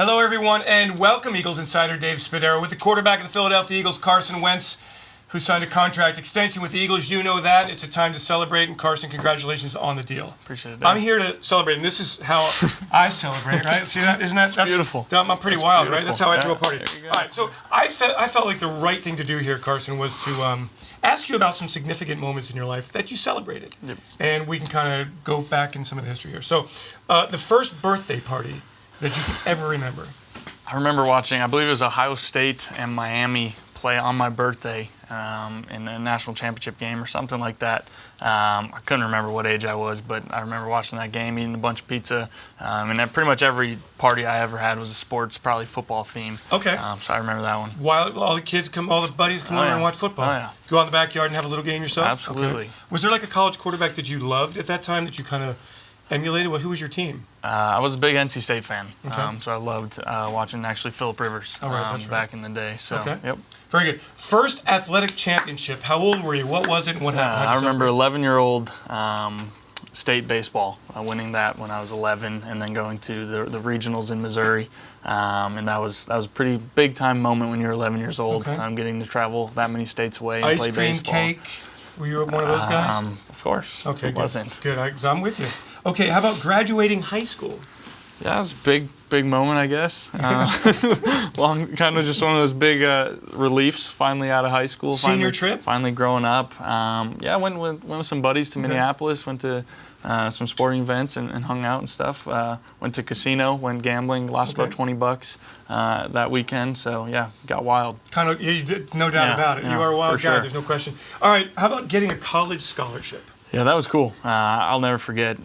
Hello, everyone, and welcome, Eagles insider Dave Spadaro, with the quarterback of the Philadelphia Eagles, Carson Wentz, who signed a contract extension with the Eagles. You know that. It's a time to celebrate, and Carson, congratulations on the deal. Appreciate it, Dave. I'm here to celebrate, and this is how I celebrate, right? See that? Isn't that that's beautiful? I'm pretty That's wild, beautiful. right? That's how I throw a party. There you go. All right, so I felt like the right thing to do here, Carson, was to ask you about some significant moments in your life that you celebrated. Yep. And we can kind of go back in some of the history here. So the first birthday party that you can ever remember. I remember watching, I believe it was Ohio State and Miami play on my birthday in a national championship game or something like that. I couldn't remember what age I was, but I remember watching that game, eating a bunch of pizza, and then pretty much every party I ever had was a sports, probably football theme. Okay. So I remember that one. While all the buddies come over yeah. and watch football. Oh, yeah. Go out in the backyard and have a little game yourself? Absolutely. Okay. Was there like a college quarterback that you loved at that time that you kind of emulated? Well, who was your team? I was a big NC State fan, Okay. So I loved watching actually Phillip Rivers that's right. back in the day. So, Okay. Yep. Very good. First athletic championship. How old were you? What was it? And what happened? I remember 11-year-old state baseball, winning that when I was 11, and then going to the regionals in Missouri, and that was a pretty big time moment when you're 11 years old. Okay. Getting to travel that many states away and play Ice cream, baseball. cake. Were you one of those guys? Of course. Okay, It good. wasn't. Good. So I'm with you. Okay. How about graduating high school? Yeah, it was a big moment, I guess. Kind of just one of those big reliefs. Finally out of high school. Senior trip? Finally growing up. Yeah, went with some buddies to Minneapolis. Went to some sporting events and hung out and stuff. Went to casino, went gambling, lost about $20 that weekend. So yeah, got wild. Kind of. You did, no doubt about it. Yeah, you are a wild for guy. sure. There's no question. All right. How about getting a college scholarship? Yeah, that was cool. I'll never forget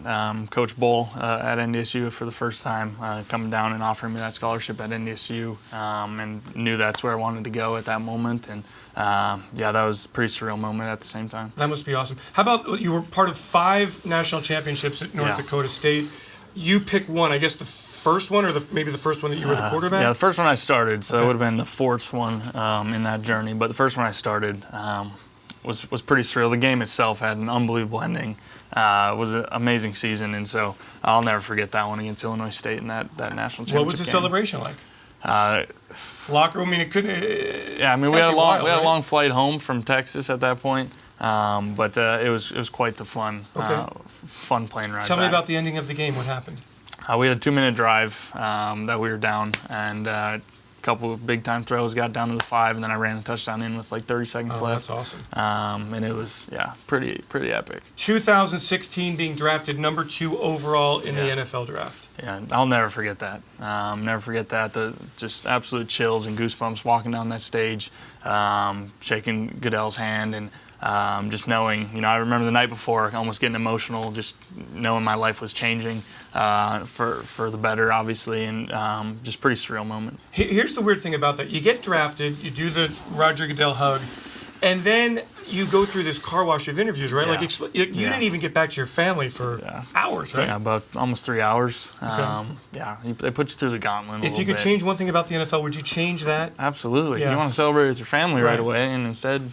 Coach Bull at NDSU for the first time coming down and offering me that scholarship at NDSU, and knew that's where I wanted to go at that moment. And yeah, that was a pretty surreal moment at the same time. That must be awesome. How about you were part of 5 national championships at North Dakota State? You pick one. I guess the first one, or maybe the first one that you were the quarterback? Yeah, the first one I started, so it would have been the 4th one in that journey. But the first one I started was pretty surreal. The game itself had an unbelievable ending. It was an amazing season, and so I'll never forget that one against Illinois State in that national championship What was the game. celebration like? Locker room. I mean, it couldn't. Yeah, I mean, we had a long flight home from Texas at that point, but it was quite the fun plane ride. Tell me back. about the ending of the game. What happened? We had a 2-minute drive that we were down, and couple of big time throws, got down to the 5, and then I ran a touchdown in with like 30 seconds left. That's awesome. And it was pretty epic. 2016 being drafted number 2 overall in the NFL draft. Yeah, I'll never forget that. Never forget that. The just absolute chills and goosebumps walking down that stage, shaking Goodell's hand, and just knowing, I remember the night before almost getting emotional, just knowing my life was changing for the better, obviously, and just pretty surreal moment. Here's the weird thing about that. You get drafted, you do the Roger Goodell hug, and then you go through this car wash of interviews, right? Yeah. Like, you didn't even get back to your family for hours, right? Yeah, about almost 3 hours. They put you through the gauntlet a If little you could bit. change one thing about the NFL, would you change that? Absolutely. Yeah. You want to celebrate with your family right Right. away, and instead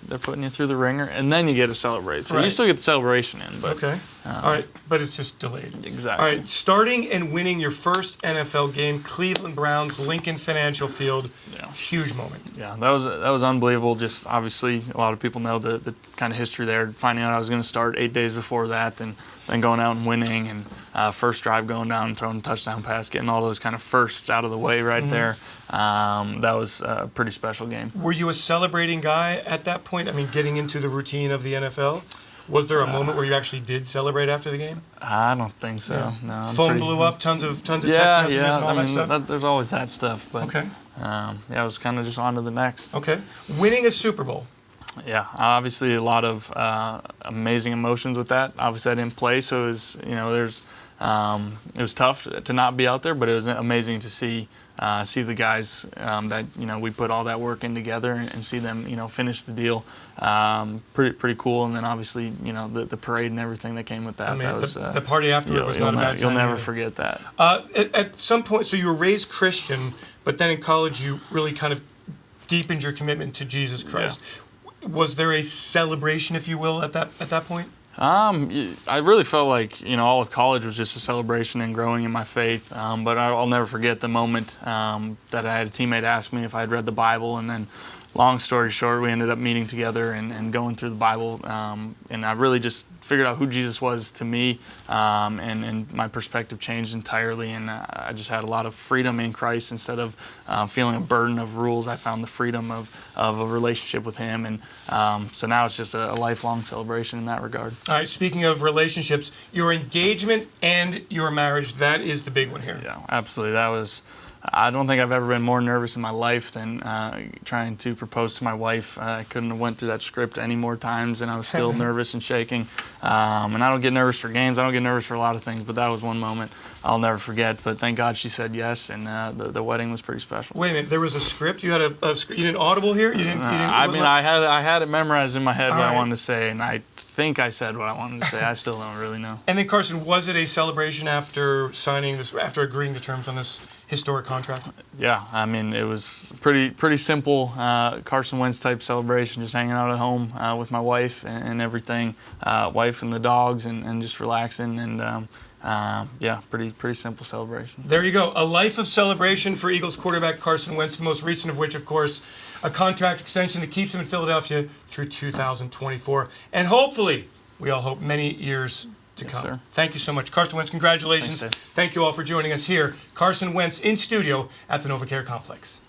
they're putting you through the ringer, and then you get to celebrate. So you Right. still get the celebration in, but Okay. All right, but it's just delayed. Exactly. All right, starting and winning your first NFL game, Cleveland Browns, Lincoln Financial Field, huge moment. Yeah, that was unbelievable. Just obviously, a lot of people know the kind of history there. Finding out I was going to start 8 days before that, and then going out and winning, and first drive going down and throwing a touchdown pass, getting all those kind of firsts out of the way right there. That was a pretty special game. Were you a celebrating guy at that point? I mean, getting into the routine of the NFL? Was there a moment where you actually did celebrate after the game? I don't think so. Yeah. No. Phone blew up, tons of text messages and all that stuff? There's always that stuff. But, Okay. I was kind of just on to the next. Okay. Winning a Super Bowl. Yeah, obviously a lot of amazing emotions with that. Obviously I didn't play, so it was, it was tough to not be out there, but it was amazing to see the guys that we put all that work in together, and see them finish the deal. Pretty cool, and then obviously the parade and everything that came with that. I mean, that was, the party afterward was not a bad time. You'll never either. forget that. At some point, so you were raised Christian, but then in college you really kind of deepened your commitment to Jesus Christ. Was there a celebration, if you will, at that point? I really felt like, all of college was just a celebration and growing in my faith. But I'll never forget the moment that I had a teammate ask me if I had read the Bible, and then, long story short, we ended up meeting together and going through the Bible. And I really just figured out who Jesus was to me, and my perspective changed entirely. And I just had a lot of freedom in Christ. Instead of feeling a burden of rules, I found the freedom of a relationship with Him. And so now it's just a lifelong celebration in that regard. All right, speaking of relationships, your engagement and your marriage, that is the big one here. Yeah, absolutely. I don't think I've ever been more nervous in my life than trying to propose to my wife. I couldn't have went through that script any more times, and I was still nervous and shaking. And I don't get nervous for games. I don't get nervous for a lot of things, but that was one moment I'll never forget. But thank God she said yes, and the wedding was pretty special. Wait a minute, there was a script? You had a script? You didn't audible here? I had it memorized in my head what I wanted to say, and I think I said what I wanted to say. I still don't really know. And then, Carson, was it a celebration after signing this, after agreeing to terms on this historic contract? Yeah, I mean, it was pretty simple Carson Wentz type celebration, just hanging out at home with my wife and everything, wife and the dogs, and just relaxing, and yeah, pretty simple celebration. There you go, a life of celebration for Eagles quarterback Carson Wentz, the most recent of which, of course, a contract extension that keeps him in Philadelphia through 2024, and hopefully, we all hope, many years to come. Sir. Thank you so much. Carson Wentz, congratulations. Thanks, Thank you all for joining us here. Carson Wentz in studio at the NovaCare Complex.